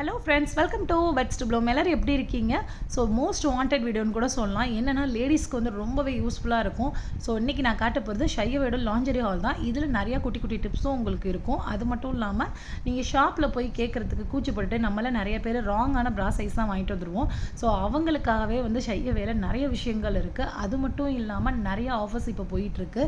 Hello friends, welcome to buds to bloom. எல்லோரும் எப்படி இருக்கீங்க? ஸோ மோஸ்ட் வாண்டட் வீடியோன்னு கூட சொல்லலாம். என்னென்னா லேடிஸ்க்கு வந்து ரொம்பவே யூஸ்ஃபுல்லாக இருக்கும். ஸோ இன்றைக்கி நான் காட்ட போகிறது ஷையோட லாஞ்சரி ஹால் தான். இதில் நிறையா குட்டி குட்டி டிப்ஸும் உங்களுக்கு இருக்கும். அது மட்டும் இல்லாமல் நீங்கள் ஷாப்பில் போய் கேட்குறதுக்கு கூச்சப்பட்டு நம்மள நிறைய பேர் ராங்கான ப்ரா சைஸ் தான் வாங்கிட்டு வந்துடுவோம். ஸோ அவங்களுக்காகவே வந்து ஷையோவில் நிறைய விஷயங்கள் இருக்குது. அது மட்டும் இல்லாமல் நிறைய ஆஃபர்ஸ் இப்போ போயிட்டுருக்கு.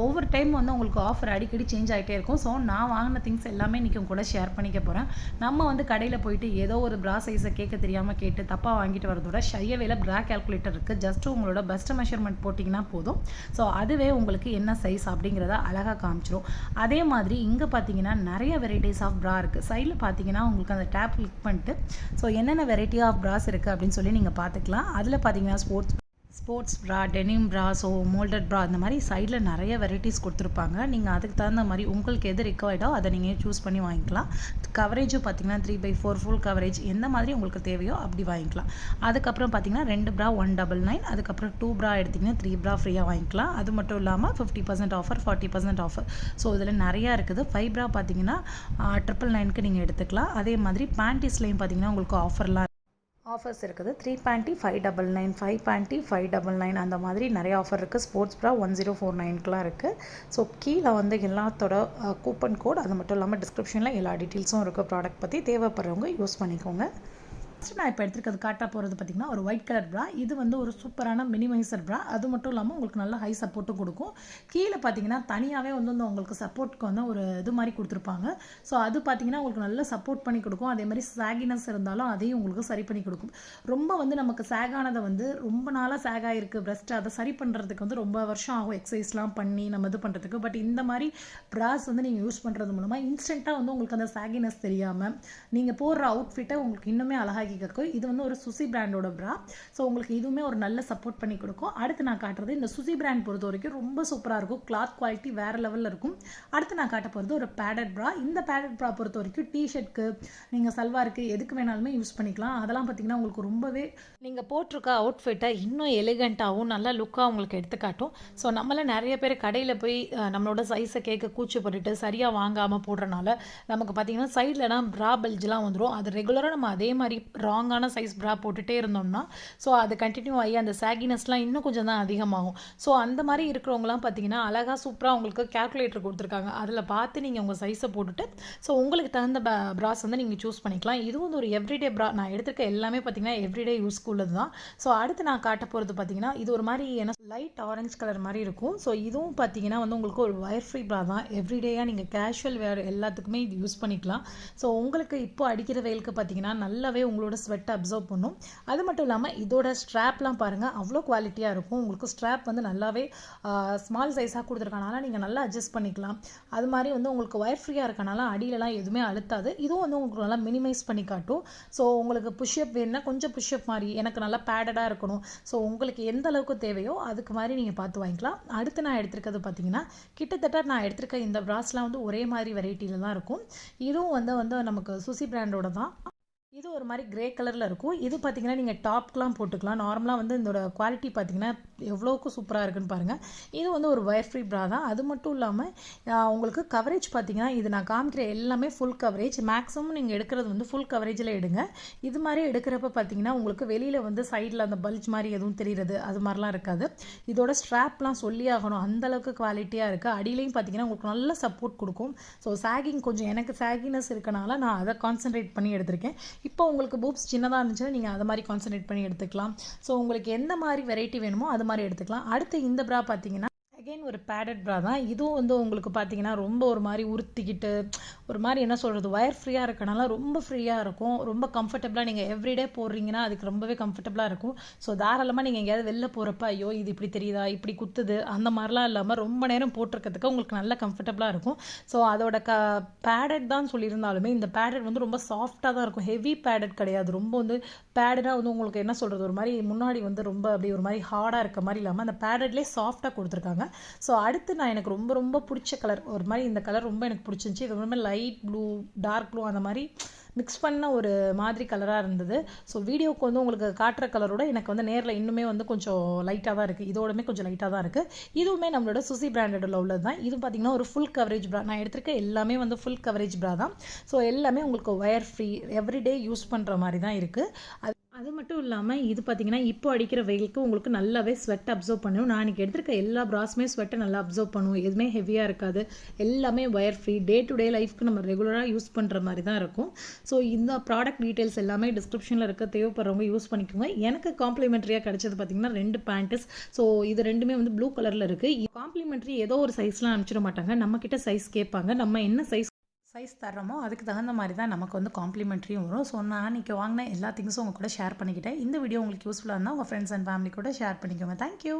ஒவ்வொரு டைம் வந்து உங்களுக்கு ஆஃபர் அடிக்கடி சேஞ்ச் ஆகிட்டே இருக்கும். ஸோ நான் வாங்கின திங்ஸ் எல்லாமே இன்றைக்கி கூட ஷேர் பண்ணிக்க போகிறேன். நம்ம வந்து கடையில் போயிட்டு ஏதோ ஒரு ப்ரா சைஸை கேட்க தெரியாமல் கேட்டு தப்பாக வாங்கிட்டு வரதோட ஷையோவில் ப்ரா கால்குலேட்டர் இருக்குது. ஜஸ்ட் உங்களோட பெஸ்ட் மெஷர்மெண்ட் போட்டிங்கன்னா போதும். ஸோ அதுவே உங்களுக்கு என்ன சைஸ் அப்படிங்கிறத அழகாக காமிச்சிரும். அதே மாதிரி இங்கே பார்த்தீங்கன்னா நிறைய வெரைட்டிஸ் ஆஃப் ப்ரா இருக்குது. சைடில் பார்த்தீங்கன்னா உங்களுக்கு அந்த டேப் கிளிக் பண்ணிட்டு ஸோ என்னென்ன வெரைட்டி ஆஃப் ப்ராஸ் இருக்குது அப்படின்னு சொல்லி நீங்கள் பார்த்துக்கலாம். அதில் பார்த்தீங்கன்னா ஸ்போர்ட்ஸ் ப்ரா, டெனிம் ப்ரா, ஸோ மோல்டட் ப்ரா, அந்த மாதிரி சைடில் நிறைய வெரைட்டிஸ் கொடுத்துருப்பாங்க. நீங்கள் அதுக்கு தகுந்த மாதிரி உங்களுக்கு எது ரிக்வயர்டோ அதை நீங்கள் சூஸ் பண்ணி வாங்கிக்கலாம். கவரேஜும் பார்த்தீங்கன்னா 3/4 ஃபுல் கவரேஜ் எந்த மாதிரி உங்களுக்கு தேவையோ அப்படி வாங்கிக்கலாம். அதுக்கப்புறம் பார்த்தீங்கன்னா 2 ப்ரா 199, அதுக்கப்புறம் 2 ப்ரா எடுத்திங்கன்னா 3 ப்ரா ஃப்ரீயாக வாங்கிக்கலாம். அது மட்டும் இல்லாமல் 50% ஆஃபர், 40% ஆஃபர். ஸோ இதில் நிறையா இருக்குது. 5 ப்ரா பார்த்தீங்கன்னா 999க்கு நீங்கள் எடுத்துக்கலாம். அதே மாதிரி பேண்டிஸ்லேயும் பார்த்தீங்கன்னா உங்களுக்கு ஆஃபர்ஸ் இருக்குது. 3 பேண்ட்டி 599, 5 பேண்ட்டி 599, அந்த மாதிரி நிறைய ஆஃபர் இருக்குது. ஸ்போர்ட்ஸ் ப்ரா 1049க்குலாம் இருக்குது. ஸோ கீழே வந்து எல்லாத்தோட கூப்பன் கோட், அது மட்டும் இல்லாமல் டிஸ்கிரிப்ஷனில் எல்லா டீட்டெயில்ஸும் இருக்குது. ப்ராடக்ட் பற்றி தேவைப்படுறவங்க யூஸ் பண்ணிக்கோங்க. நான் இப்போ எடுத்துக்கிறது காட்ட போகிறது பார்த்திங்கன்னா ஒரு ஒயிட் கலர் ப்ரா. இது வந்து ஒரு சூப்பரான மினிமைசர் ப்ரா. அது மட்டும் இல்லாமல் உங்களுக்கு நல்ல ஹை சப்போர்ட்டும் கொடுக்கும். கீழே பார்த்தீங்கன்னா தனியாகவே வந்து உங்களுக்கு சப்போர்ட்டுக்கு வந்து ஒரு இது மாதிரி கொடுத்துருப்பாங்க. ஸோ அது பார்த்தீங்கன்னா உங்களுக்கு நல்ல சப்போர்ட் பண்ணி கொடுக்கும். அதே மாதிரி சாகினஸ் இருந்தாலும் அதையும் உங்களுக்கு சரி பண்ணி கொடுக்கும். ரொம்ப வந்து நமக்கு சேகானதை வந்து ரொம்ப நாளாக சேக் ஆகிருக்கு ப்ரெஸ்ட், அதை சரி பண்ணுறதுக்கு வந்து ரொம்ப வருஷம் ஆகும் எக்ஸசைஸ்லாம் பண்ணி நம்ம இது பண்ணுறதுக்கு. பட் இந்த மாதிரி ப்ராஸ் வந்து நீங்கள் யூஸ் பண்ணுறது மூலமாக இன்ஸ்டண்ட்டாக வந்து உங்களுக்கு அந்த சாகினஸ் தெரியாமல் நீங்கள் போடுற அவுட்ஃபிட்டை உங்களுக்கு இன்னுமே அழகாக இருக்கும். இது வந்து ஒரு சுசி பிராண்டோட ப்ரா. ஸோ உங்களுக்கு இதுவுமே ஒரு நல்ல சப்போர்ட் பண்ணி கொடுக்கும். அடுத்து நான் காட்டுறது இந்த சுசி பிராண்ட் பொறுத்த வரைக்கும் ரொம்ப சூப்பராக இருக்கும். கிளாத் குவாலிட்டி வேறு லெவலில் இருக்கும். அடுத்து நான் காட்ட போகிறது ஒரு பேடட் ப்ரா. இந்த பேடட் ப்ரா பொறுத்த வரைக்கும் டிஷர்ட்க்கு, நீங்கள் சல்வாருக்கு, எதுக்கு வேணாலுமே யூஸ் பண்ணிக்கலாம். அதெல்லாம் பார்த்தீங்கன்னா உங்களுக்கு ரொம்பவே நீங்கள் போட்டிருக்க அவுட்ஃபிட்டை இன்னும் எலிகண்ட்டாகவும் நல்ல லுக்காக உங்களுக்கு எடுத்துக்காட்டும். ஸோ நம்மள நிறைய பேர் கடையில் போய் நம்மளோட சைஸை கேட்க கூச்சப்பட்டுட்டு சரியாக வாங்காமல் போடுறனால நமக்கு பார்த்தீங்கன்னா சைட்லலாம் ப்ரா பெல்ஜ்லாம் வந்துடும். அது ரெகுலராக நம்ம அதே மாதிரி ராங்கான சைஸ் ப்ரா போட்டுகிட்டே இருந்தோம்னா ஸோ அது கண்டினியூ ஆகி அந்த சாகினஸ்லாம் இன்னும் கொஞ்சம் தான் அதிகமாகும். ஸோ அந்த மாதிரி இருக்கிறவங்களாம் பார்த்தீங்கன்னா அழகாக சூப்பராக உங்களுக்கு கால்குலேட்டர் கொடுத்துருக்காங்க. அதில் பார்த்து நீங்கள் உங்கள் சைஸை போட்டுட்டு ஸோ உங்களுக்கு தகுந்த ப்ராஸ் வந்து நீங்கள் சூஸ் பண்ணிக்கலாம். இதுவும் வந்து ஒரு எவ்ரிடே ப்ரா. நான் எடுத்துருக்க எல்லாமே பார்த்தீங்கன்னா எவ்ரிடே யூஸ்க்குள்ளது தான். ஸோ அடுத்து நான் காட்ட போகிறது பார்த்தீங்கன்னா இது ஒரு மாதிரி என்ன லைட் ஆரஞ்சு கலர் மாதிரி இருக்கும். ஸோ இதுவும் பார்த்தீங்கன்னா வந்து உங்களுக்கு ஒரு வயர் ஃப்ரீ ப்ரா தான். எவ்ரிடேயாக நீங்கள் கேஷுவல் வேர் எல்லாத்துக்குமே இது யூஸ் பண்ணிக்கலாம். ஸோ உங்களுக்கு இப்போ அடிக்கிற வெயிலுக்கு பார்த்தீங்கன்னா நல்லாவே உங்களோட ஸ்வெட் அப்சர்வ் பண்ணும். அது மட்டும் இல்லாமல் இதோட ஸ்ட்ராப்லாம் பாருங்கள் அவ்வளோ குவாலிட்டியாக இருக்கும். உங்களுக்கு ஸ்ட்ராப் வந்து நல்லாவே ஸ்மால் சைஸாக கொடுத்துருக்கனால நீங்கள் நல்லா அட்ஜஸ்ட் பண்ணிக்கலாம். அது மாதிரி வந்து உங்களுக்கு ஒயர் ஃப்ரீயாக இருக்கனால அடியிலலாம் எதுவுமே அழுத்தாது. இதுவும் வந்து உங்களுக்கு நல்லா மினிமைஸ் பண்ணி காட்டும். ஸோ உங்களுக்கு புஷ்அப் வேணுன்னா கொஞ்சம் புஷ்அப் மாதிரி, எனக்கு நல்லா பேடடாக இருக்கணும், ஸோ உங்களுக்கு எந்த அளவுக்கு தேவையோ அதுக்கு மாதிரி நீங்கள் பார்த்து வாங்கிக்கலாம். அடுத்து நான் எடுத்துருக்கிறது பார்த்தீங்கன்னா கிட்டத்தட்ட நான் எடுத்துருக்க இந்த ப்ராஸ்லாம் வந்து ஒரே மாதிரி வெரைட்டியில் தான் இருக்கும். இதுவும் வந்து நமக்கு சுசி பிராண்டோட தான். இது ஒரு மாதிரி கிரே கலரில் இருக்கும். இது பார்த்தீங்கன்னா நீங்கள் டாப்க்கெலாம் போட்டுக்கலாம். நார்மலாக வந்து இதோட குவாலிட்டி பார்த்தீங்கன்னா எவ்வளோக்கு சூப்பராக இருக்குன்னு பாருங்கள். இது வந்து ஒரு வயர் ஃப்ரீ ப்ரா தான். அது மட்டும் இல்லாமல் உங்களுக்கு கவரேஜ் பார்த்தீங்கன்னா இது நான் காமிக்கிற எல்லாமே ஃபுல் கவரேஜ். மேக்ஸிமம் நீங்கள் எடுக்கிறது வந்து ஃபுல் கவரேஜில் எடுங்க. இது மாதிரி எடுக்கிறப்ப பார்த்தீங்கன்னா உங்களுக்கு வெளியில் வந்து சைடில் அந்த பல்ஜ் மாதிரி எதுவும் தெரியுறது அது மாதிரிலாம் இருக்காது. இதோட ஸ்ட்ராப்லாம் சொல்லி ஆகணும், அந்தளவுக்கு குவாலிட்டியாக இருக்குது. அடியிலையும் பார்த்தீங்கன்னா உங்களுக்கு நல்ல சப்போர்ட் கொடுக்கும். ஸோ சாகிங் கொஞ்சம் எனக்கு சாகினஸ் இருக்கனால நான் அதை கான்சன்ட்ரேட் பண்ணி எடுத்திருக்கேன். இப்போ உங்களுக்கு பூப்ஸ் சின்னதாக இருந்துச்சுன்னா நீங்கள் அதை மாதிரி கான்சன்ட்ரேட் பண்ணி எடுத்துக்கலாம். ஸோ உங்களுக்கு எந்த மாதிரி வெரைட்டி வேணுமோ அது மாதிரி எடுத்துக்கலாம். அடுத்து இந்த ப்ரா பார்த்தீங்கன்னா அகெயின் ஒரு பேடட் ப்ரா தான். இதுவும் வந்து உங்களுக்கு பார்த்தீங்கன்னா ரொம்ப ஒரு மாதிரி உறுத்திக்கிட்டு ஒரு மாதிரி என்ன சொல்கிறது ஒயர் ஃப்ரீயாக இருக்கனால ரொம்ப ஃப்ரீயாக இருக்கும். ரொம்ப கம்ஃபர்டபுளாக நீங்கள் எவ்ரிடே போடுறீங்கன்னா அதுக்கு ரொம்பவே கம்ஃபர்டபுளாக இருக்கும். ஸோ தாராளமாக நீங்கள் எங்கேயாவது வெளில போகிறப்ப ஐயோ இது இப்படி தெரியுதா, இப்படி குத்துது, அந்த மாதிரிலாம் இல்லாமல் ரொம்ப நேரம் போட்டிருக்கிறதுக்கு உங்களுக்கு நல்ல கம்ஃபர்டபுளாக இருக்கும். ஸோ அதோட பேடட் தான் சொல்லியிருந்தாலுமே இந்த பேடட் வந்து ரொம்ப சாஃப்டாக தான் இருக்கும். ஹெவி பேடட் கிடையாது. ரொம்ப வந்து பேடடாக வந்து உங்களுக்கு என்ன சொல்கிறது ஒரு மாதிரி முன்னாடி வந்து ரொம்ப அப்படி ஒரு மாதிரி ஹார்டாக இருக்க மாதிரி இல்லாமல் அந்த பேடட்லேயே சாஃப்டாக கொடுத்துருக்காங்க. ஸோ அடுத்து நான் எனக்கு ரொம்ப பிடிச்ச கலர் ஒரு மாதிரி இந்த கலர் ரொம்ப எனக்கு பிடிச்சிருந்துச்சி. இது ரொம்ப லைட் ப்ளூ, டார்க் ப்ளூ, அந்த மாதிரி மிக்ஸ் பண்ண ஒரு மாதிரி கலராக இருந்தது. ஸோ வீடியோவுக்கு வந்து உங்களுக்கு காட்டுற கலரோட எனக்கு வந்து நேரில் இன்னுமே வந்து கொஞ்சம் லைட்டாக தான் இருக்குது. இதோடமே கொஞ்சம் லைட்டாக தான் இருக்குது. இதுவுமே நம்மளோட சுசி பிராண்டடில் உள்ளது தான். இது பார்த்திங்கன்னா ஒரு ஃபுல் கவரேஜ் ப்ரா. நான் எடுத்திருக்க எல்லாமே வந்து ஃபுல் கவரேஜ் ப்ரா தான். ஸோ எல்லாமே உங்களுக்கு ஒயர் ஃப்ரீ, எவ்ரிடே யூஸ் பண்ணுற மாதிரி தான் இருக்குது. அது மட்டும் இல்லாமல் இது பார்த்திங்கன்னா இப்போ அடிக்கிற வெயிலுக்கு உங்களுக்கு நல்லாவே ஸ்வெட் அப்சர்வ் பண்ணும். நான் இன்றைக்கி எடுத்திருக்க எல்லா ப்ராஸுமே ஸ்வெட்டை நல்லா அப்சர்வ் பண்ணும். எதுவுமே ஹெவியாக இருக்காது. எல்லாமே wire free, day to day லைஃப்க்கு நம்ம ரெகுலராக யூஸ் பண்ணுற மாதிரி தான் இருக்கும். ஸோ இந்த ப்ராடக்ட் டீட்டெயில்ஸ் எல்லாமே டிஸ்கிரிப்ஷனில் இருக்க, தேவைப்படுறவங்க யூஸ் பண்ணிக்கோங்க. எனக்கு காம்ப்ளிமெண்ட்ரியாக கிடச்சது பார்த்திங்கன்னா 2 பேண்ட்ஸ். ஸோ இது ரெண்டுமே வந்து ப்ளூ கலரில் இருக்குது. காம்ப்ளிமெண்ட்ரி ஏதோ ஒரு சைஸ்லாம் அனுப்பிச்சிட மாட்டாங்க. நம்மக்கிட்ட சைஸ் கேட்பாங்க. நம்ம என்ன சைஸ் தர்றோமோ அதுக்கு தகுந்த மாதிரி தான் நமக்கு வந்து காம்ப்ளிமெண்ட்ரியும் வரும். ஸோ நான் இன்றைக்கி வாங்கின எல்லா திங்ஸும் உங்கள் கூட ஷேர் பண்ணிக்கிட்டேன். இந்த வீடியோ உங்களுக்கு யூஸ்ஃபுல்லாக இருந்தால் உங்கள் ஃப்ரெண்ட்ஸ் அண்ட் ஃபேமிலி கூட ஷேர் பண்ணிக்கோங்க. தேங்க்யூ.